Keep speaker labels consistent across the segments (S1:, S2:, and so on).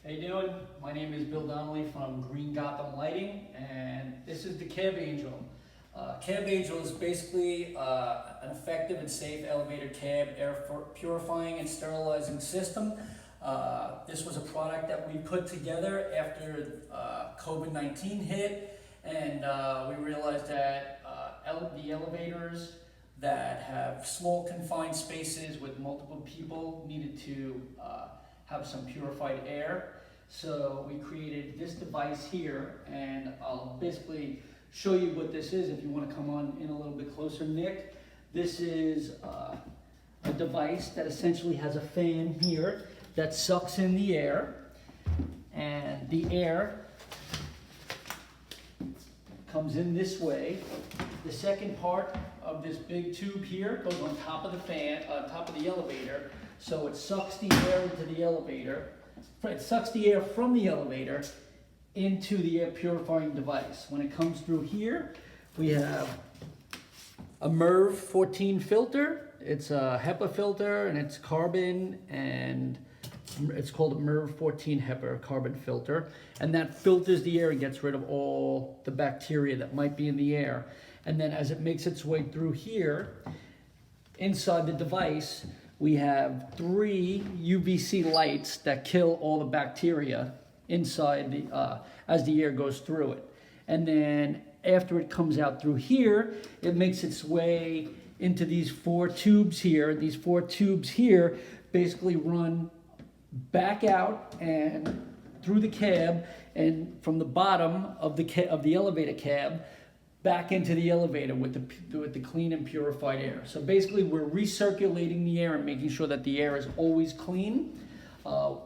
S1: How you doing? My name is Bill Donnelly from Green Gotham Lighting, and this is the Cab Angel. Cab Angel is basically an effective and safe elevator cab air purifying and sterilizing system. This was a product that we put together after COVID-19 hit, and we realized that the elevators that have small confined spaces with multiple people needed to have some purified air. So we created this device here, and I'll basically show you what this is if you want to come on in a little bit closer, Nick. This is a device that essentially has a fan here that sucks in the air, and the air comes in this way. The second part of this big tube here goes on top of the fan, on top of the elevator, so it sucks the air into the elevator. It sucks the air from the elevator into the air purifying device. When it comes through here, we have a MERV 14 filter. It's a HEPA filter, and it's carbon, and it's called a MERV 14 HEPA carbon filter, and that filters the air and gets rid of all the bacteria that might be in the air. And then as it makes its way through here, inside the device, we have 3 UVC lights that kill all the bacteria inside the as the air goes through it. And then after it comes out through here, it makes its way into these 4 tubes here. These 4 tubes here basically run back out and through the cab, and from the bottom of the elevator cab back into the elevator with the clean and purified air. So basically we're recirculating the air and making sure that the air is always clean. What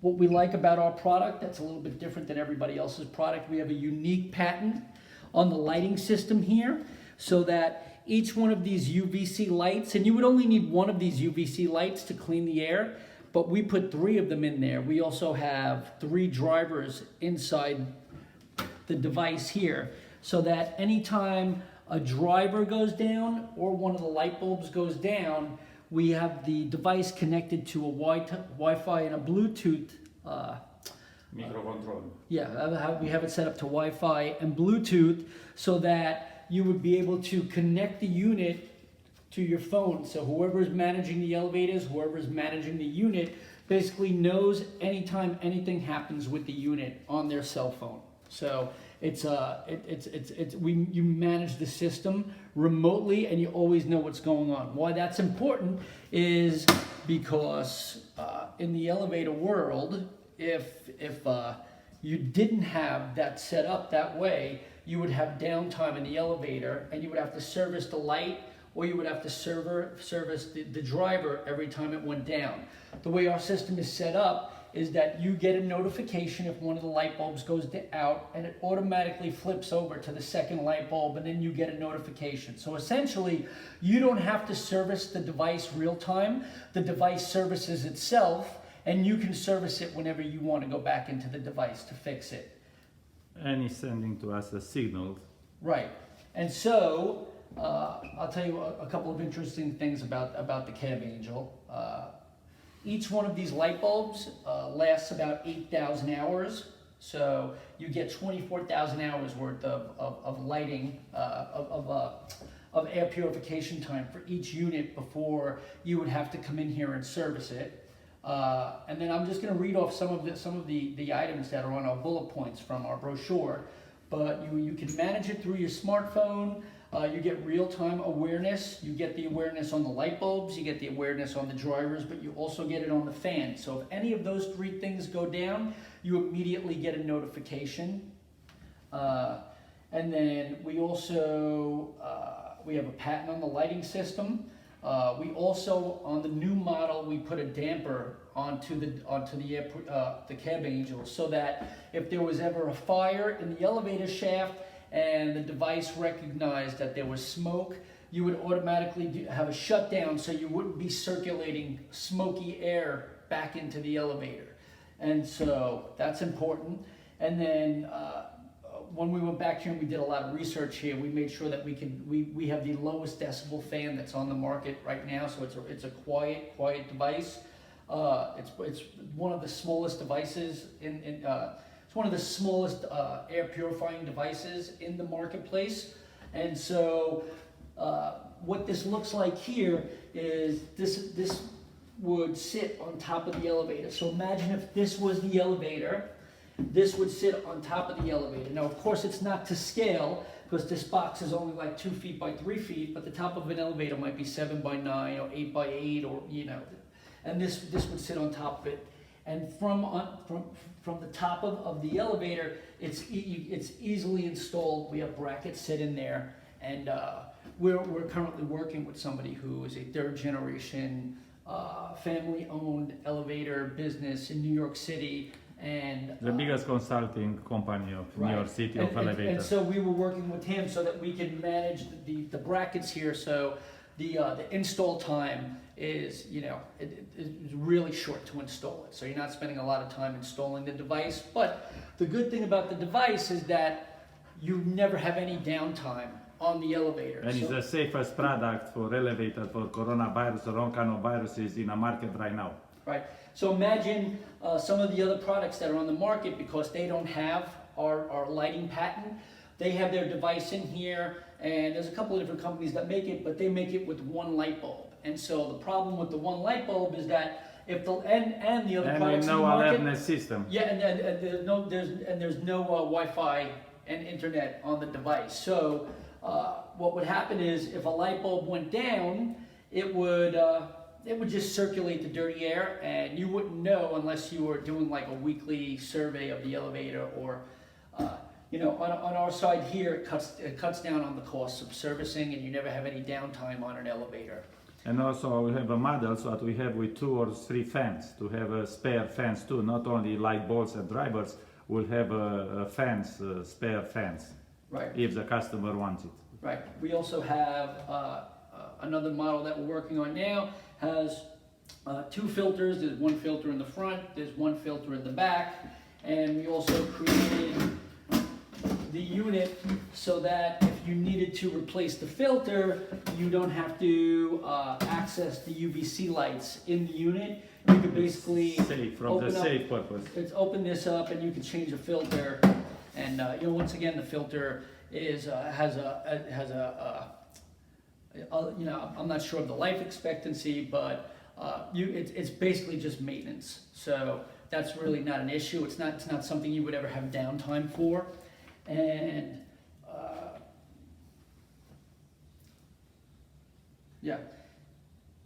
S1: we like about our product that's a little bit different than everybody else's product, we have a unique patent on the lighting system here, so that each one of these UVC lights, and you would only need one of these UVC lights to clean the air, but we put 3 of them in there. We also have 3 drivers inside the device here, so that anytime a driver goes down or one of the light bulbs goes down, we have the device connected to a Wi-Fi and a Bluetooth
S2: microcontrol.
S1: Yeah, we have it set up to Wi-Fi and Bluetooth, so that you would be able to connect the unit to your phone. So whoever's managing the elevators, whoever's managing the unit, basically knows anytime anything happens with the unit on their cell phone. So you manage the system remotely, and you always know what's going on. Why that's important is because in the elevator world, if you didn't have that set up that way, you would have downtime in the elevator, and you would have to service the light, or you would have to service the driver every time it went down. The way our system is set up is that you get a notification if one of the light bulbs goes out, and it automatically flips over to the second light bulb, and then you get a notification. So essentially, you don't have to service the device real time. The device services itself, and you can service it whenever you want to go back into the device to fix it.
S2: And it's sending to us a signal.
S1: Right. And so, I'll tell you a couple of interesting things about the Cab Angel. Each one of these light bulbs lasts about 8,000 hours. So you get 24,000 hours worth of lighting, of air purification time for each unit before you would have to come in here and service it. And then I'm just going to read off some of the items that are on our bullet points from our brochure. But you can manage it through your smartphone. You get real-time awareness. You get the awareness on the light bulbs. You get the awareness on the drivers, but you also get it on the fan. So if any of those 3 things go down, you immediately get a notification. And then we also we have a patent on the lighting system. We also, on the new model, we put a damper onto the Cab Angel, so that if there was ever a fire in the elevator shaft and the device recognized that there was smoke, you would automatically have a shutdown, so you wouldn't be circulating smoky air back into the elevator. And so that's important. And then when we went back here and we did a lot of research here, we made sure that we have the lowest decibel fan that's on the market right now. So it's a quiet device. It's one of the smallest devices it's one of the smallest air purifying devices in the marketplace. And so what this looks like here is this would sit on top of the elevator. So imagine if this was the elevator, this would sit on top of the elevator. Now, of course, it's not to scale because this box is only like 2 feet by 3 feet, but the top of an elevator might be 7 by 9 or 8 by 8, or and this would sit on top of it. And from the top of the elevator, it's easily installed. We have brackets set in there, and we're currently working with somebody who is a third generation family-owned elevator business in New York City, and
S2: The biggest consulting company of New York City of
S1: and
S2: elevators.
S1: so we were working with him so that we can manage the brackets here. So the install time is, it's really short to install it. So you're not spending a lot of time installing the device. But the good thing about the device is that you never have any downtime on the elevator.
S2: And it's the safest product for elevator for coronavirus or all kind of viruses in the market right now.
S1: Right. So imagine some of the other products that are on the market, because they don't have our lighting patent. They have their device in here, and there's a couple of different companies that make it, but they make it with one light bulb. And so the problem with the one light bulb is that if the and the other
S2: And
S1: products in the
S2: no
S1: market,
S2: awareness system.
S1: yeah, and there's no Wi-Fi and internet on the device. So what would happen is if a light bulb went down, it would just circulate the dirty air, and you wouldn't know unless you were doing like a weekly survey of the elevator, or on our side here, it cuts down on the costs of servicing, and you never have any downtime on an elevator.
S2: And also we have a model so that we have with 2 or 3 fans to have a spare fans too, not only light bulbs and drivers, we'll have fans, spare fans,
S1: Right.
S2: if the customer wants it.
S1: Right. We also have another model that we're working on now, has 2 filters. There's 1 filter in the front, there's 1 filter in the back, and we also created the unit so that if you needed to replace the filter, you don't have to access the UVC lights in the unit. You could basically
S2: Safe, from the safe purpose.
S1: Let's open this up, and you can change the filter. And once again, the filter has a I'm not sure of the life expectancy, but it's basically just maintenance. So that's really not an issue. It's not something you would ever have downtime for. And yeah,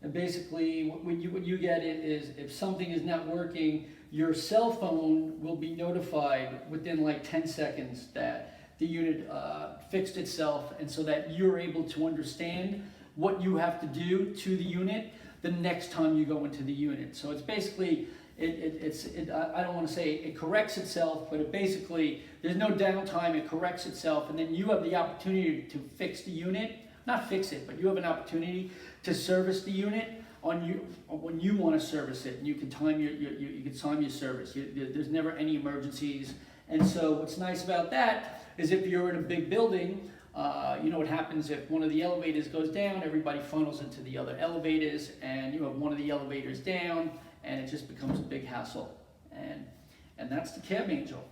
S1: and basically what you get is if something is not working, your cell phone will be notified within like 10 seconds that the unit fixed itself, and so that you're able to understand what you have to do to the unit the next time you go into the unit. So it's basically, I don't want to say it corrects itself, but it basically, there's no downtime, it corrects itself, and then you have the opportunity to fix the unit, not fix it, but you have an opportunity to service the unit when you want to service it, and you can time your service. There's never any emergencies. And so what's nice about that is if you're in a big building, what happens if one of the elevators goes down, everybody funnels into the other elevators, and you have one of the elevators down, and it just becomes a big hassle. And that's the Cab Angel.